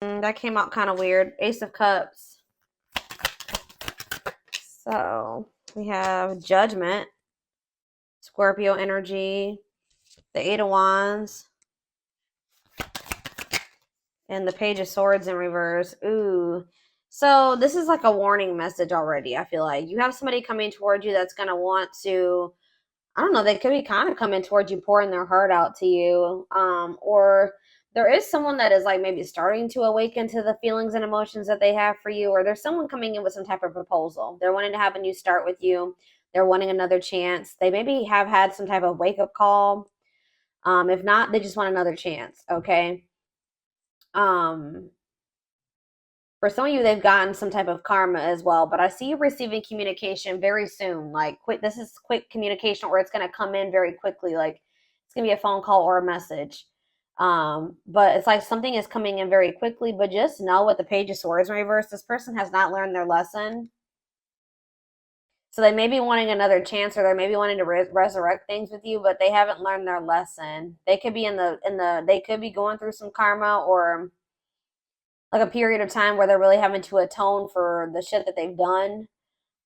That came out kind of weird. Ace of Cups. So we have Judgment, Scorpio energy, the Eight of Wands, and the Page of Swords in reverse. Ooh. So this is like a warning message already, I feel like. You have somebody coming towards you that's going to want to, I don't know, they could be kind of coming towards you, pouring their heart out to you. Or there is someone that is like maybe starting to awaken to the feelings and emotions that they have for you. Or there's someone coming in with some type of proposal. They're wanting to have a new start with you. They're wanting another chance. They maybe have had some type of wake-up call. If not, they just want another chance, okay? For some of you, they've gotten some type of karma as well, but I see you receiving communication very soon. Like, quick, this is quick communication, or it's going to come in very quickly. Like, it's going to be a phone call or a message. But it's like something is coming in very quickly, but just know with the Page of Swords in reverse, this person has not learned their lesson. So they may be wanting another chance, or they may be wanting to resurrect things with you, but they haven't learned their lesson. They could be they could be going through some karma, or like a period of time where they're really having to atone for the shit that they've done.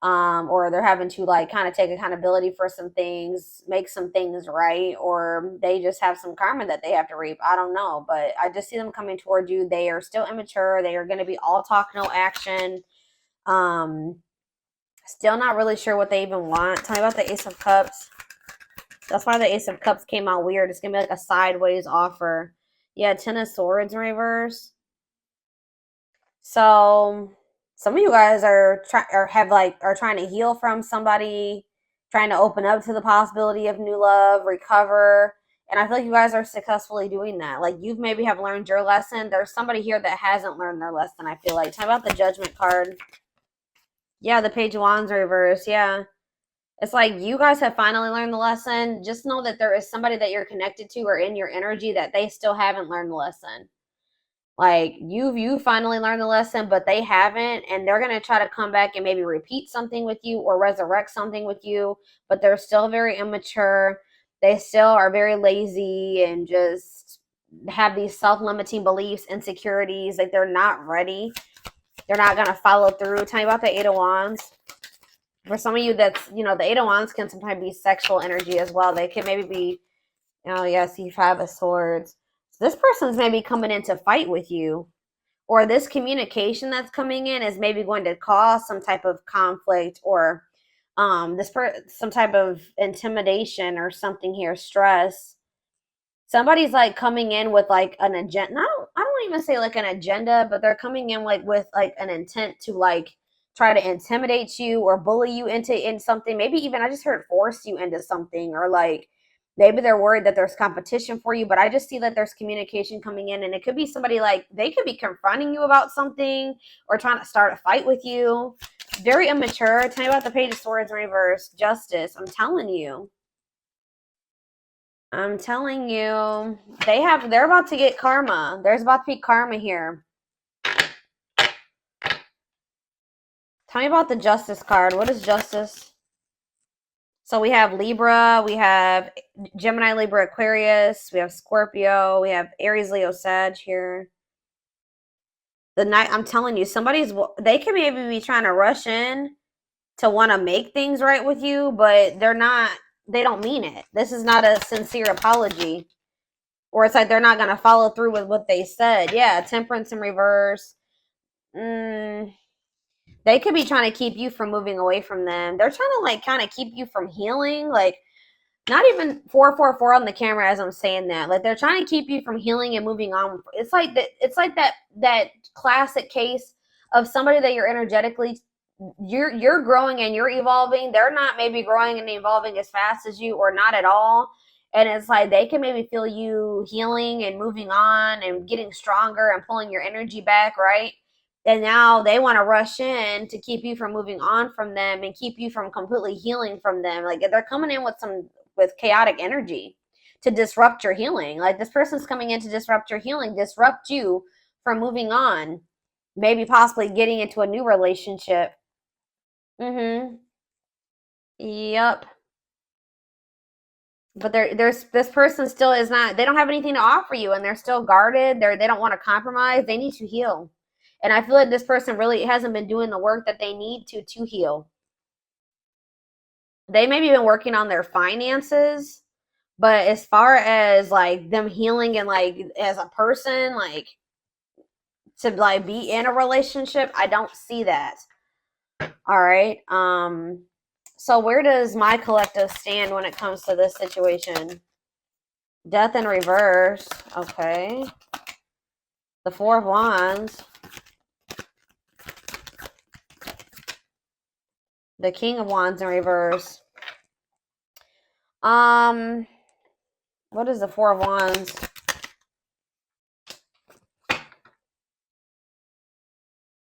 Or they're having to like kind of take accountability for some things, make some things right, or they just have some karma that they have to reap. I don't know, but I just see them coming toward you. They are still immature. They are going to be all talk, no action. Still not really sure what they even want. Tell me about the Ace of Cups. That's why the Ace of Cups came out weird. It's going to be like a sideways offer. Yeah, Ten of Swords in reverse. So some of you guys are trying to heal from somebody, trying to open up to the possibility of new love, recover. And I feel like you guys are successfully doing that. Like, you've maybe have learned your lesson. There's somebody here that hasn't learned their lesson, I feel like. Talk about the Judgment card. Yeah, the Page of Wands reverse. Yeah. It's like you guys have finally learned the lesson. Just know that there is somebody that you're connected to or in your energy that they still haven't learned the lesson. Like, you finally learned the lesson, but they haven't, and they're going to try to come back and maybe repeat something with you or resurrect something with you, but they're still very immature. They still are very lazy and just have these self-limiting beliefs, insecurities. Like, they're not ready. They're not going to follow through. Tell me about the Eight of Wands. For some of you, that's, the Eight of Wands can sometimes be sexual energy as well. They can maybe be, oh yes, you Five of Swords. This person's maybe coming in to fight with you, or this communication that's coming in is maybe going to cause some type of conflict, or some type of intimidation or something here, stress. Somebody's like coming in with like an agenda. I don't even say like an agenda, but they're coming in like with like an intent to like try to intimidate you or bully you in something. Maybe even, I just heard, force you into something, or like maybe they're worried that there's competition for you. But I just see that there's communication coming in, and it could be somebody like they could be confronting you about something or trying to start a fight with you. Very immature. Tell me about the Page of Swords in reverse. Justice. I'm telling you. I'm telling you, they're about to get karma. There's about to be karma here. Tell me about the Justice card. What is Justice? So we have Libra, we have Gemini, Libra, Aquarius, we have Scorpio, we have Aries, Leo, Sag here. I'm telling you, they can maybe be trying to rush in to want to make things right with you, but they don't mean it. This is not a sincere apology. Or it's like they're not going to follow through with what they said. Yeah, Temperance in reverse. They could be trying to keep you from moving away from them. They're trying to like kind of keep you from healing. Like, not even 444 on the camera as I'm saying that. Like, they're trying to keep you from healing and moving on. It's like that classic case of somebody that you're energetically, you're growing and you're evolving. They're not maybe growing and evolving as fast as you, or not at all. And it's like they can maybe feel you healing and moving on and getting stronger and pulling your energy back, right? And now they want to rush in to keep you from moving on from them and keep you from completely healing from them. Like, they're coming in with chaotic energy to disrupt your healing. Like, this person's coming in to disrupt your healing, disrupt you from moving on, maybe possibly getting into a new relationship. Yep. But there's this person still is not, they don't have anything to offer you, and they're still guarded. They don't want to compromise. They need to heal. And I feel like this person really hasn't been doing the work that they need to heal. They maybe been working on their finances, but as far as like them healing and like as a person, like to like be in a relationship, I don't see that. All right. So where does my collective stand when it comes to this situation? Death in reverse. Okay. The Four of Wands. The King of Wands in reverse. What is the Four of Wands?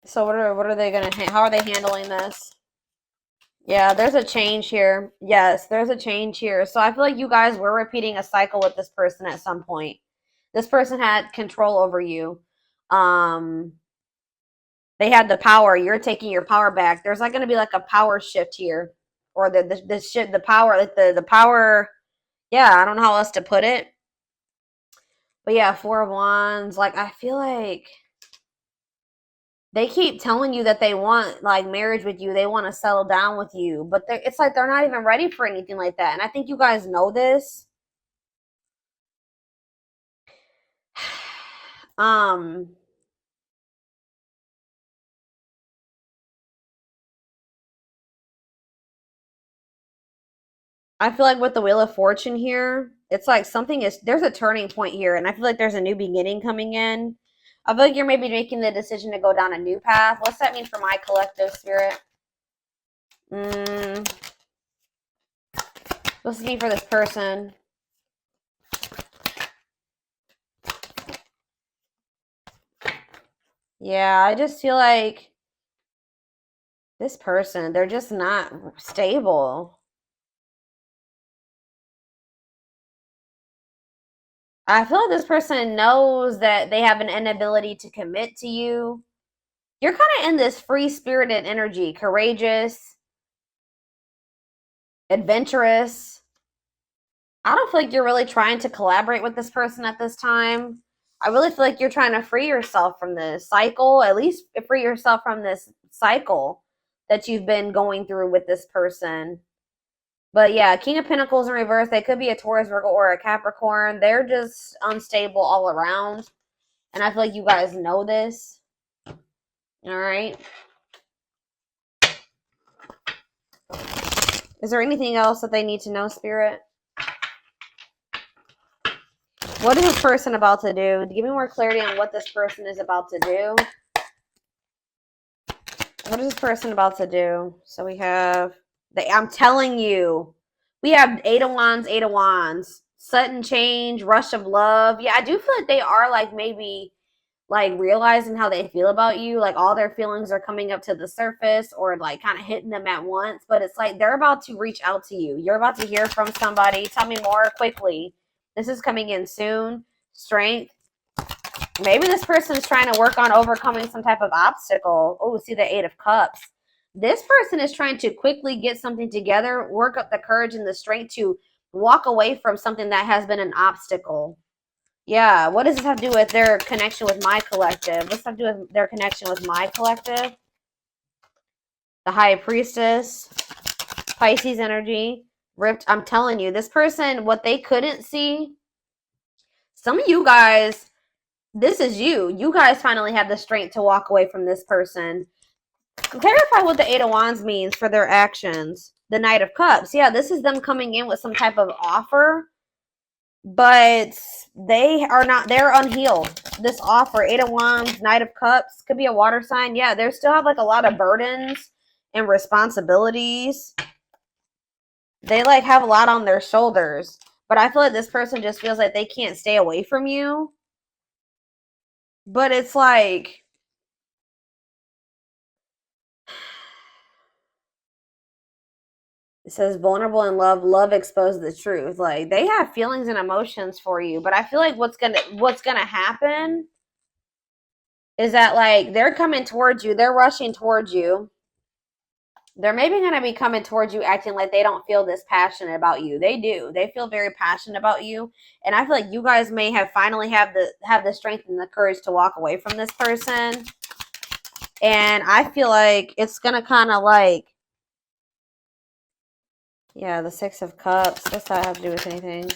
So what are they gonna? How are they handling this? Yeah, there's a change here. Yes, there's a change here. So I feel like you guys were repeating a cycle with this person at some point. This person had control over you. They had the power. You're taking your power back. There's like going to be like a power shift here, or the shit, the power, like the power. Yeah, I don't know how else to put it. But yeah, Four of Wands. Like I feel like they keep telling you that they want like marriage with you. They want to settle down with you, but it's like they're not even ready for anything like that. And I think you guys know this. I feel like with the Wheel of Fortune here, it's like there's a turning point here, and I feel like there's a new beginning coming in. I feel like you're maybe making the decision to go down a new path. What's that mean for my collective spirit? What's it mean for this person? Yeah, I just feel like this person, they're just not stable. I feel like this person knows that they have an inability to commit to you. You're kind of in this free-spirited energy, courageous, adventurous. I don't feel like you're really trying to collaborate with this person at this time. I really feel like you're trying to free yourself from this cycle, at least free yourself from this cycle that you've been going through with this person. But yeah, King of Pentacles in reverse. They could be a Taurus, Virgo, or a Capricorn. They're just unstable all around. And I feel like you guys know this. All right. Is there anything else that they need to know, Spirit? What is this person about to do? Give me more clarity on what this person is about to do. What is this person about to do? So we have, I'm telling you, we have Eight of Wands, sudden change, rush of love. Yeah, I do feel like they are like maybe like realizing how they feel about you. Like all their feelings are coming up to the surface or like kind of hitting them at once. But it's like they're about to reach out to you. You're about to hear from somebody. Tell me more quickly. This is coming in soon. Strength. Maybe this person's trying to work on overcoming some type of obstacle. Oh, see the Eight of Cups. This person is trying to quickly get something together, work up the courage and the strength to walk away from something that has been an obstacle. Yeah, what does this have to do with their connection with my collective? What's have to do with their connection with my collective? The High Priestess, Pisces energy, ripped. I'm telling you, this person, what they couldn't see, some of you guys, this is you. You guys finally have the strength to walk away from this person. Clarify what the Eight of Wands means for their actions. The Knight of Cups. Yeah, this is them coming in with some type of offer, but they are not, they're unhealed. This offer, Eight of Wands, Knight of Cups, could be a water sign. Yeah, they still have like a lot of burdens and responsibilities. They like have a lot on their shoulders, but I feel like this person just feels like they can't stay away from you. But it's like, it says vulnerable in love, love exposes the truth. Like they have feelings and emotions for you, but I feel like what's gonna happen is that like they're coming towards you, they're rushing towards you. They're maybe going to be coming towards you acting like they don't feel this passionate about you. They do. They feel very passionate about you. And I feel like you guys may have finally have the strength and the courage to walk away from this person. And I feel like it's going to kind of like, yeah, the Six of Cups. What's that have to do with anything?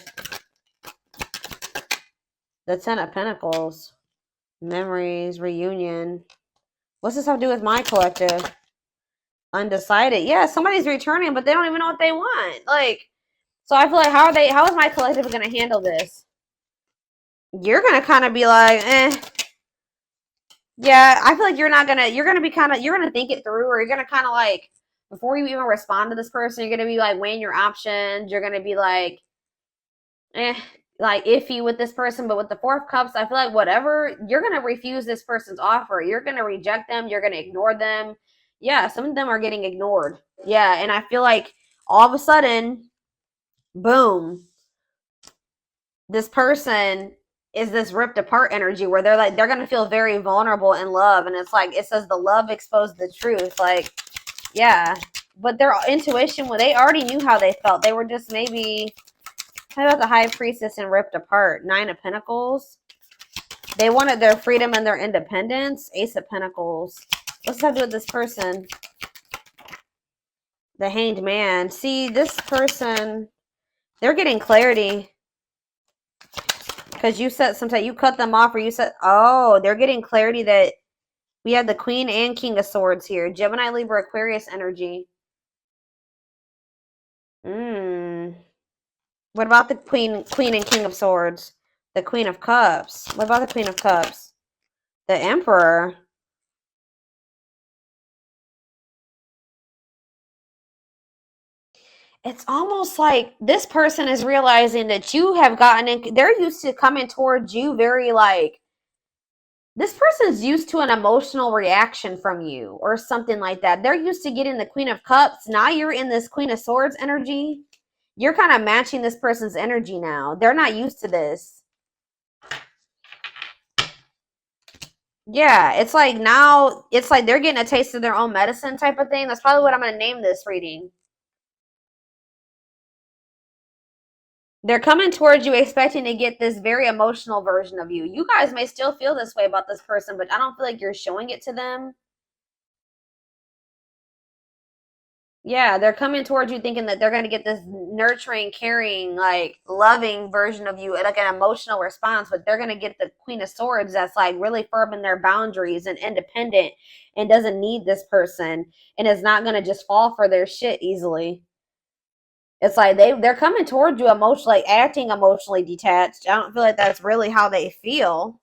The Ten of Pentacles. Memories, reunion. What's this have to do with my collective? Undecided. Yeah, somebody's returning, but they don't even know what they want. Like, so I feel like how is my collective going to handle this? You're going to kind of be like, eh. Yeah, I feel like you're going to think it through, or you're going to kind of like, before you even respond to this person, you're going to be like weighing your options. You're going to be like, like iffy with this person. But with the Four of Cups, I feel like whatever, you're going to refuse this person's offer. You're going to reject them. You're going to ignore them. Yeah, some of them are getting ignored. Yeah, and I feel like all of a sudden, boom, this person is this ripped apart energy where they're going to feel very vulnerable in love. And it's like, it says the love exposed the truth. Like, yeah, but their intuition, well, they already knew how they felt. They were just maybe, how about the High Priestess and ripped apart? Nine of Pentacles. They wanted their freedom and their independence. Ace of Pentacles. What's that do with this person? The Hanged Man. See, this person, they're getting clarity. Because you said sometimes you cut them off, or you said, oh, they're getting clarity that we had the Queen and King of Swords here. Gemini, Libra, Aquarius energy. What about the Queen and King of Swords? The Queen of Cups. What about the Queen of Cups? The Emperor. It's almost like this person is realizing that you have gotten in, they're used to coming towards you very like, this person's used to an emotional reaction from you or something like that. They're used to getting the Queen of Cups. Now you're in this Queen of Swords energy. You're kind of matching this person's energy now. They're not used to this. Yeah, it's like now, it's like they're getting a taste of their own medicine type of thing. That's probably what I'm going to name this reading. They're coming towards you expecting to get this very emotional version of you. You guys may still feel this way about this person, but I don't feel like you're showing it to them. Yeah, they're coming towards you thinking that they're going to get this nurturing, caring, like loving version of you, like an emotional response, but they're going to get the Queen of Swords that's like really firm in their boundaries and independent and doesn't need this person and is not going to just fall for their shit easily. It's like they're coming towards you emotionally, like acting emotionally detached. I don't feel like that's really how they feel.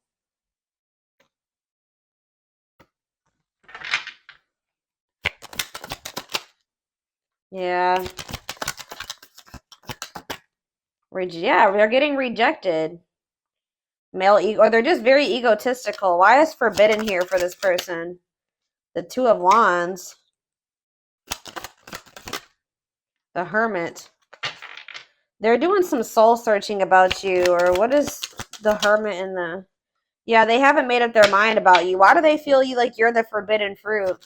Yeah. Yeah, they're getting rejected. Male ego, or they're just very egotistical. Why is forbidden here for this person? The Two of Wands. The Hermit. They're doing some soul searching about you, or what is the Hermit in the... Yeah, they haven't made up their mind about you. Why do they feel you like you're the forbidden fruit?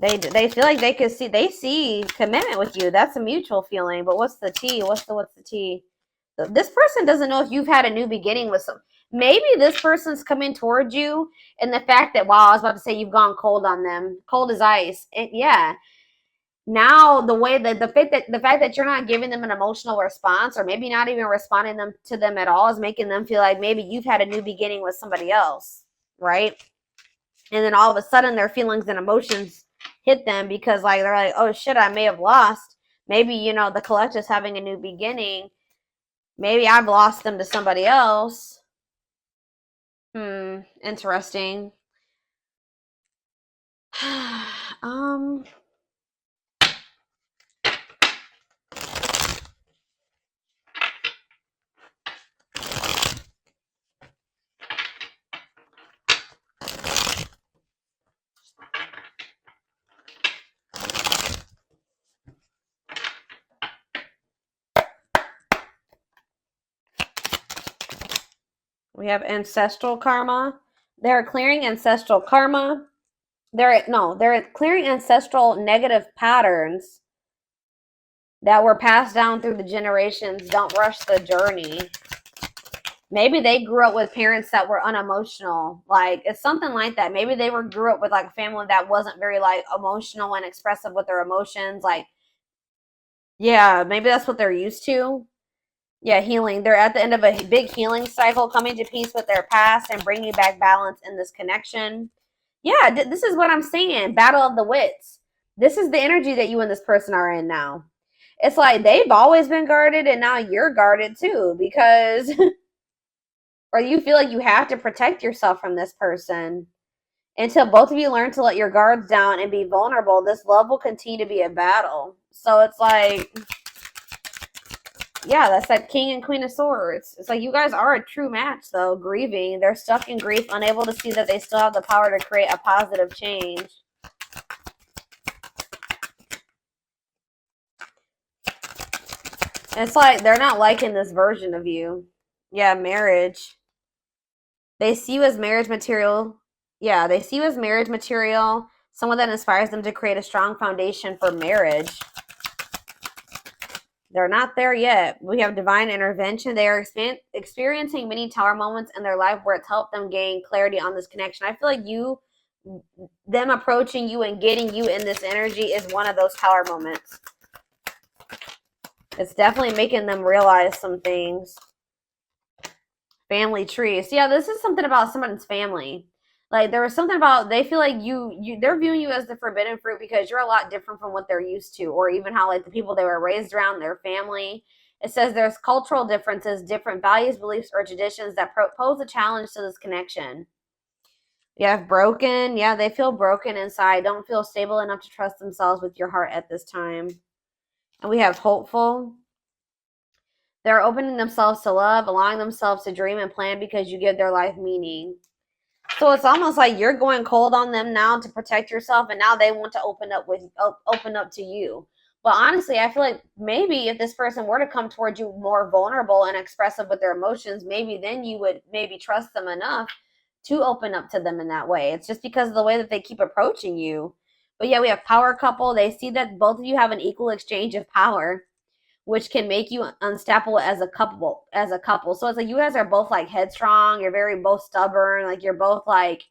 They feel like they see commitment with you. That's a mutual feeling. But what's the tea? What's the tea? This person doesn't know if you've had a new beginning with some. Maybe this person's coming towards you, and the fact that, wow, I was about to say you've gone cold on them, cold as ice. Yeah. Now the fact that you're not giving them an emotional response, or maybe not even responding to them at all, is making them feel like maybe you've had a new beginning with somebody else, right? And then all of a sudden their feelings and emotions hit them because like they're like, oh shit, I may have lost. Maybe, the collective's having a new beginning. Maybe I've lost them to somebody else. Interesting. We have ancestral karma. They're clearing ancestral karma. They're clearing ancestral negative patterns that were passed down through the generations. Don't rush the journey. Maybe they grew up with parents that were unemotional. Like, it's something like that. Maybe they grew up with like a family that wasn't very like emotional and expressive with their emotions. Like, yeah, maybe that's what they're used to. Yeah, healing. They're at the end of a big healing cycle, coming to peace with their past and bringing back balance in this connection. Yeah, this is what I'm saying. Battle of the wits. This is the energy that you and this person are in now. It's like they've always been guarded and now you're guarded too, because or you feel like you have to protect yourself from this person. Until both of you learn to let your guards down and be vulnerable, this love will continue to be a battle. So it's like, yeah, that's that King and Queen of Swords. It's like you guys are a true match, though. Grieving. They're stuck in grief, unable to see that they still have the power to create a positive change. It's like they're not liking this version of you. Yeah, marriage. They see you as marriage material. Yeah, they see you as marriage material. Someone that inspires them to create a strong foundation for marriage. They're not there yet. We have divine intervention. They are experiencing many tower moments in their life where it's helped them gain clarity on this connection. I feel like them approaching you and getting you in this energy is one of those tower moments. It's definitely making them realize some things. Family trees. So yeah, this is something about someone's family. Like there was something about they feel like they're viewing you as the forbidden fruit because you're a lot different from what they're used to, or even how like the people they were raised around, their family. It says there's cultural differences, different values, beliefs, or traditions that pose a challenge to this connection. You have broken. Yeah, they feel broken inside. Don't feel stable enough to trust themselves with your heart at this time. And we have hopeful. They're opening themselves to love, allowing themselves to dream and plan because you give their life meaning. So it's almost like you're going cold on them now to protect yourself, and now they want to open up to you. But honestly, I feel like maybe if this person were to come towards you more vulnerable and expressive with their emotions, maybe then you would maybe trust them enough to open up to them in that way. It's just because of the way that they keep approaching you. But yeah, we have power couple. They see that both of you have an equal exchange of power, which can make you unstoppable as a couple. So it's like you guys are both like headstrong, you're very both stubborn, like you're both like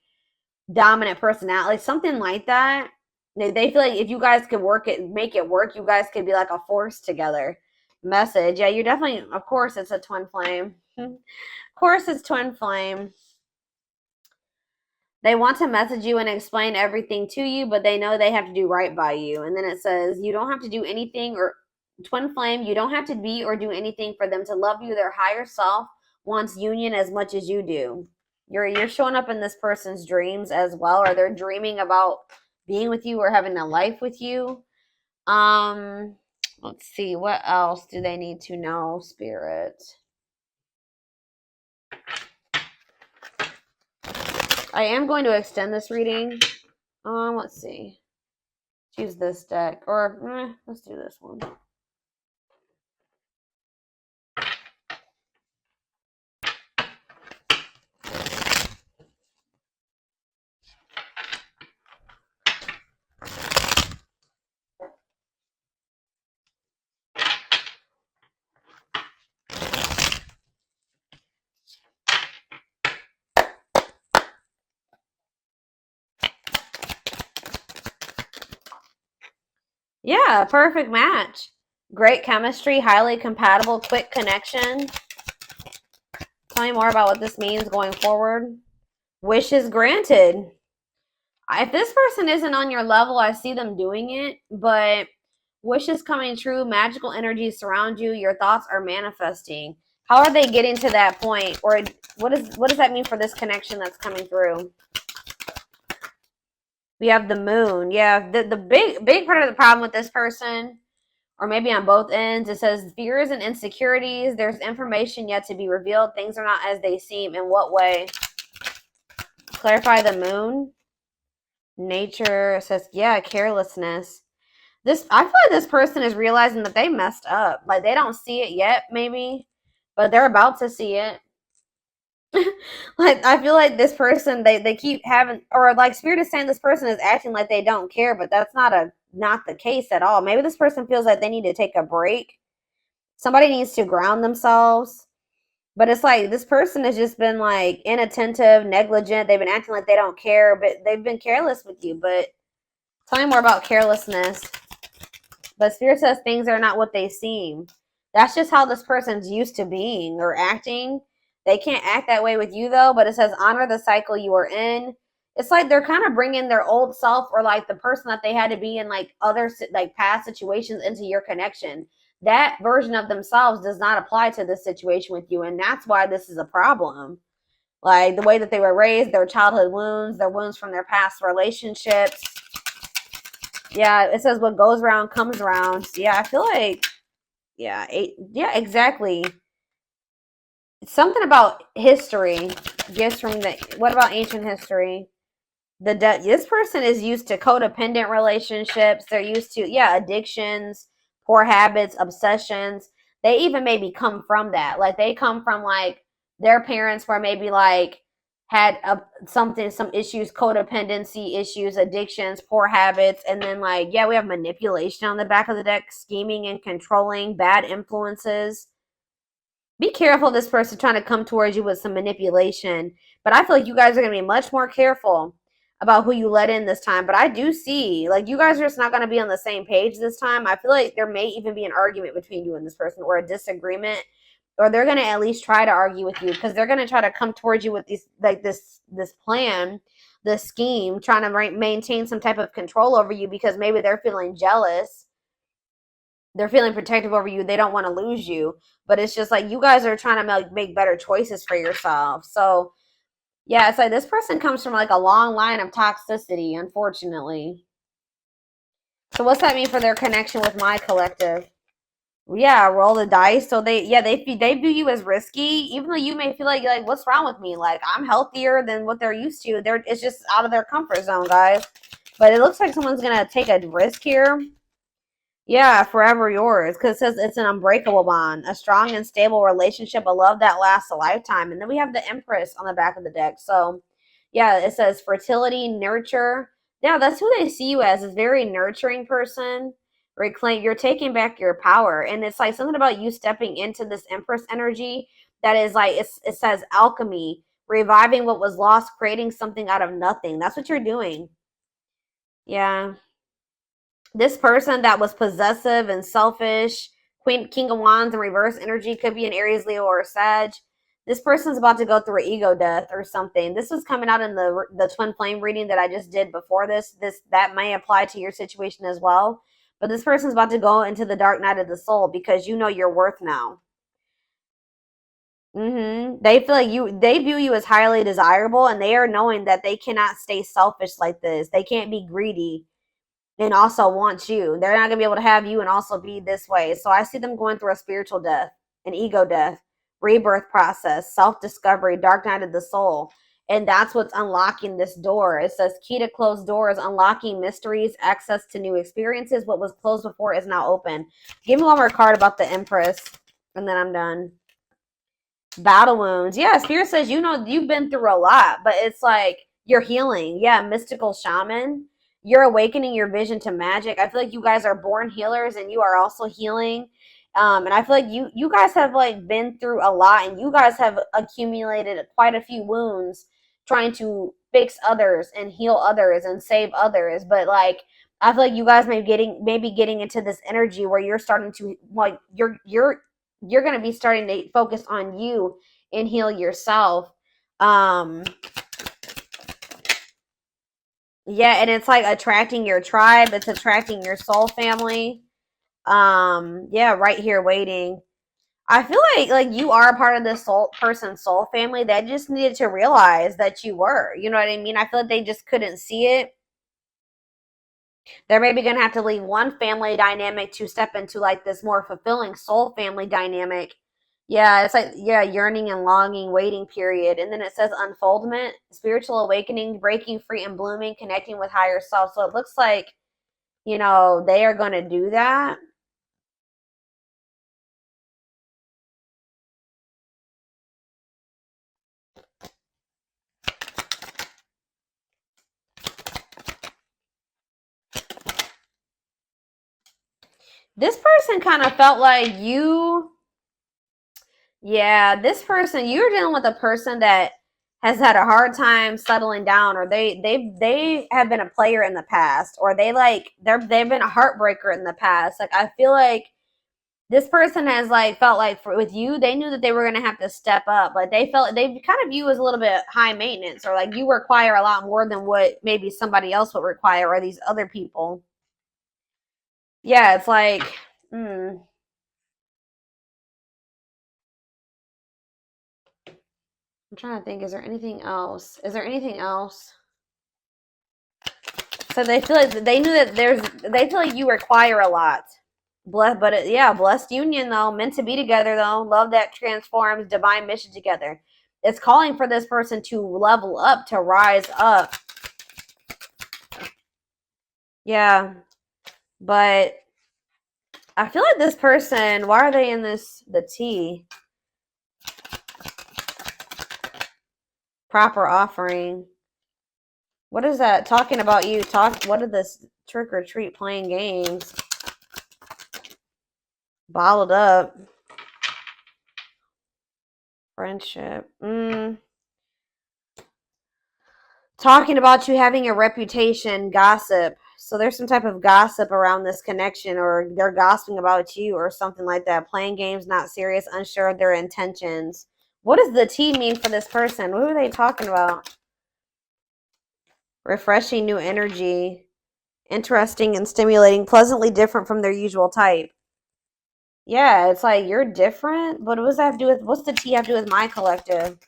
dominant personality, something like that. They feel like if you guys could make it work, you guys could be like a force together. Message. Yeah, you're definitely, of course it's a twin flame. Of course it's twin flame. They want to message you and explain everything to you, but they know they have to do right by you. And then it says, you don't have to do anything, or twin flame, you don't have to be or do anything for them to love you. Their higher self wants union as much as you do. You're showing up in this person's dreams as well, or they're dreaming about being with you or having a life with you. Let's see, what else do they need to know, Spirit? I am going to extend this reading. Let's see. Choose this deck, or let's do this one. Yeah, perfect match. Great chemistry, highly compatible, quick connection. Tell me more about what this means going forward. Wishes granted. If this person isn't on your level, I see them doing it, but wishes coming true, magical energies surround you, your thoughts are manifesting. How are they getting to that point? Or what does that mean for this connection that's coming through? We have the moon. Yeah, the big part of the problem with this person, or maybe on both ends, it says fears and insecurities. There's information yet to be revealed. Things are not as they seem. In what way? Clarify the moon. Nature says, yeah, carelessness. I feel like this person is realizing that they messed up. Like they don't see it yet, maybe, but they're about to see it. Like, I feel like this person, they keep having, or like Spirit is saying this person is acting like they don't care, but that's not the case at all. Maybe this person feels like they need to take a break. Somebody needs to ground themselves. But it's like this person has just been like inattentive, negligent. They've been acting like they don't care, but they've been careless with you. But tell me more about carelessness. But Spirit says things are not what they seem. That's just how this person's used to being or acting. They can't act that way with you though. But it says honor the cycle you are in. It's like they're kind of bringing their old self or like the person that they had to be in like other like past situations into your connection. That version of themselves does not apply to this situation with you, and that's why this is a problem. Like the way that they were raised, their childhood wounds, their wounds from their past relationships. Yeah, it says what goes around comes around. So yeah, I feel like yeah, exactly. Something about history. Gifts from the what about ancient history? This person is used to codependent relationships. They're used to addictions, poor habits, obsessions. They even maybe come from that. Like they come from like their parents were maybe like had some issues, codependency issues, addictions, poor habits, and then like we have manipulation on the back of the deck, scheming and controlling, bad influences. Be careful of this person trying to come towards you with some manipulation. But I feel like you guys are going to be much more careful about who you let in this time. But I do see, like, you guys are just not going to be on the same page this time. I feel like there may even be an argument between you and this person or a disagreement. Or they're going to at least try to argue with you because they're going to try to come towards you with these, like, this plan, this scheme, trying to maintain some type of control over you because maybe they're feeling jealous, they're feeling protective over you, they don't want to lose you, but it's just like you guys are trying to make better choices for yourself. So yeah, it's like this person comes from like a long line of toxicity, unfortunately. So what's that mean for their connection with my collective? Yeah, roll the dice. So they view you as risky, even though you may feel like you're like, what's wrong with me? Like I'm healthier than what they're used to. It's just out of their comfort zone, guys. But it looks like someone's gonna take a risk here. Yeah, forever yours. Because it says it's an unbreakable bond, a strong and stable relationship, a love that lasts a lifetime. And then we have the Empress on the back of the deck. So, yeah, it says fertility, nurture. Yeah, that's who they see you as, a very nurturing person. Reclaim, you're taking back your power. And it's like something about you stepping into this Empress energy that is like, it says alchemy, reviving what was lost, creating something out of nothing. That's what you're doing. Yeah. This person that was possessive and selfish, King of Wands in reverse energy, could be an Aries, Leo, or Sag. This person's about to go through an ego death or something. This was coming out in the twin flame reading that I just did before this. That may apply to your situation as well. But this person's about to go into the dark night of the soul because you know your worth now. They feel like they view you as highly desirable, and they are knowing that they cannot stay selfish like this. They can't be greedy and also want you. They're not gonna be able to have you and also be this way. So I see them going through a spiritual death, an ego death, rebirth process, self-discovery, dark night of the soul. And that's what's unlocking this door. It says key to closed doors, unlocking mysteries, access to new experiences. What was closed before is now open. Give me one more card about the Empress, and then I'm done. Battle wounds. Yeah, Spirit says you know you've been through a lot, but it's like you're healing. Yeah, mystical shaman. You're awakening your vision to magic. I feel like you guys are born healers and you are also healing. And I feel like you guys have like been through a lot and you guys have accumulated quite a few wounds trying to fix others and heal others and save others. But like I feel like you guys maybe getting into this energy where you're starting to like you're going to be starting to focus on you and heal yourself. Um, yeah, and it's like attracting your tribe. It's attracting your soul family. Yeah, right here waiting. I feel like you are a part of this soul family that just needed to realize that you were. You know what I mean? I feel like they just couldn't see it. They're maybe going to have to leave one family dynamic to step into like this more fulfilling soul family dynamic. Yeah, it's like, yeah, yearning and longing, waiting period. And then it says unfoldment, spiritual awakening, breaking free and blooming, connecting with higher self. So it looks like, they are going to do that. This person kind of felt like you, yeah, this person, you're dealing with a person that has had a hard time settling down, or they have been a player in the past, or they've been a heartbreaker in the past. Like, I feel like this person has like felt like with you, they knew that they were going to have to step up. Like, they felt they kind of view as a little bit high maintenance, or like you require a lot more than what maybe somebody else would require, or these other people. Yeah, it's like, I'm trying to think. Is there anything else? Is there anything else? So they feel like they knew that they feel like you require a lot. Yeah, blessed union though, meant to be together though, love that transforms, divine mission together. It's calling for this person to level up, to rise up. Yeah, but I feel like this person, why are they in the T? Proper offering. What is that? Talking about you. What is this? Trick or treat, playing games. Bottled up. Friendship. Talking about you having a reputation, gossip. So there's some type of gossip around this connection, or they're gossiping about you or something like that. Playing games, not serious, unsure of their intentions. What does the T mean for this person? What are they talking about? Refreshing new energy. Interesting and stimulating, pleasantly different from their usual type. Yeah, it's like you're different, but what does that have to do with, what's the T have to do with my collective?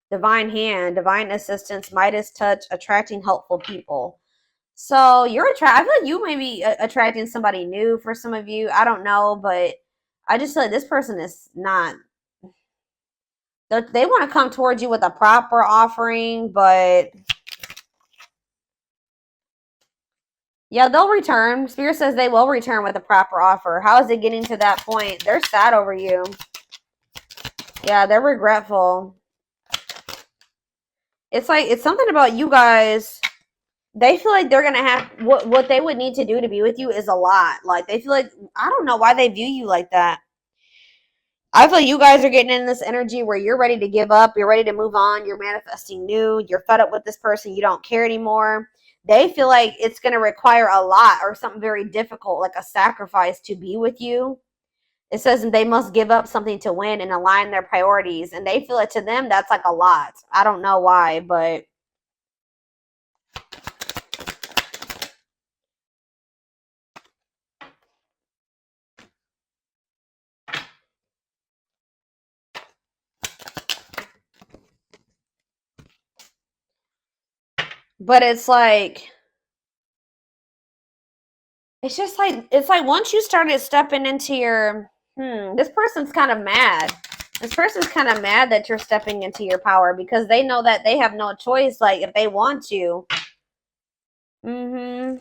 Divine hand, divine assistance, Midas touch, attracting helpful people. So I feel like you may be attracting somebody new for some of you. I don't know, but I just feel like this person is not. They want to come towards you with a proper offering, but yeah, they'll return. Spirit says they will return with a proper offer. How is it getting to that point? They're sad over you. Yeah, they're regretful. It's like, it's something about you guys. They feel like they're gonna have what they would need to do to be with you is a lot. Like, they feel like, I don't know why they view you like that. I feel you guys are getting in this energy where you're ready to give up, you're ready to move on, you're manifesting new, you're fed up with this person, you don't care anymore. They feel like it's going to require a lot or something very difficult, like a sacrifice, to be with you. It says they must give up something to win and align their priorities, and they feel it, to them that's like a lot. I don't know why, but it's just like, it's like once you started stepping into your, this person's kind of mad. This person's kind of mad that you're stepping into your power, because they know that they have no choice. Like, if they want to. The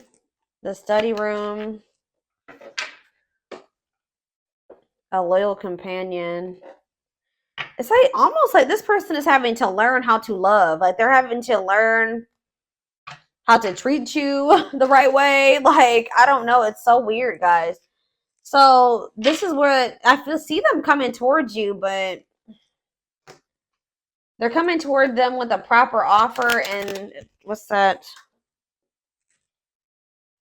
study room. A loyal companion. It's like almost like this person is having to learn how to love. Like, they're having to learn how to treat you the right way. Like, I don't know. It's so weird, guys. So this is where I see them coming towards you, but they're coming toward them with a proper offer. And what's that?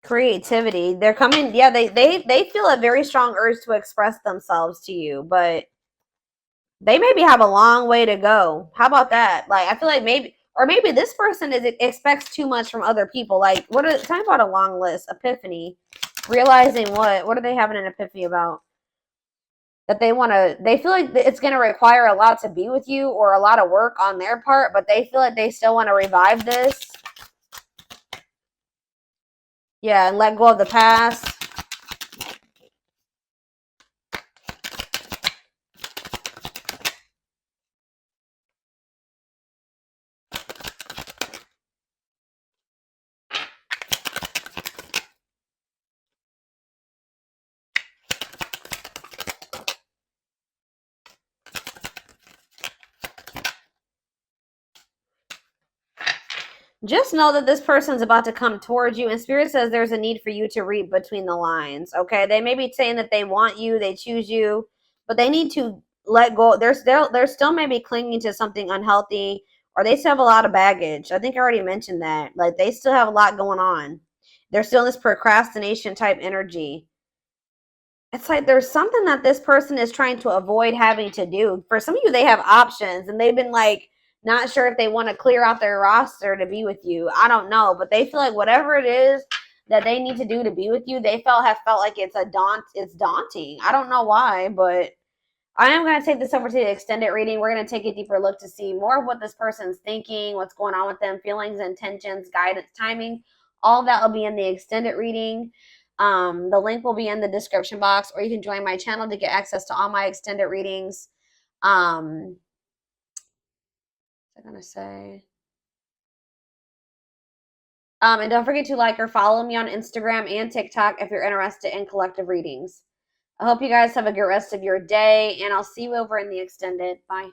Creativity. They're coming. Yeah, they feel a very strong urge to express themselves to you, but they maybe have a long way to go. How about that? Like, I feel like maybe this person expects too much from other people. Like, talking about a long list. Epiphany. Realizing what are they having an epiphany about? That they feel like it's going to require a lot to be with you, or a lot of work on their part, but they feel like they still want to revive this. Yeah, and let go of the past. Just know that this person's about to come towards you, and Spirit says there's a need for you to read between the lines. Okay, they may be saying that they want you, they choose you, but they need to let go. They're still maybe clinging to something unhealthy, or they still have a lot of baggage. I think I already mentioned that. Like they still have a lot going on. They're still in this procrastination type energy. It's like there's something that this person is trying to avoid having to do. For some of you, they have options and they've been like not sure if they want to clear out their roster to be with you. I don't know, but they feel like whatever it is that they need to do to be with you, they have felt like it's daunting. I don't know why, but I am going to take this over to the extended reading. We're going to take a deeper look to see more of what this person's thinking, what's going on with them, feelings, intentions, guidance, timing. All of that will be in the extended reading. The link will be in the description box, or you can join my channel to get access to all my extended readings. I'm going to say. And don't forget to like or follow me on Instagram and TikTok if you're interested in collective readings. I hope you guys have a good rest of your day, and I'll see you over in the extended. Bye.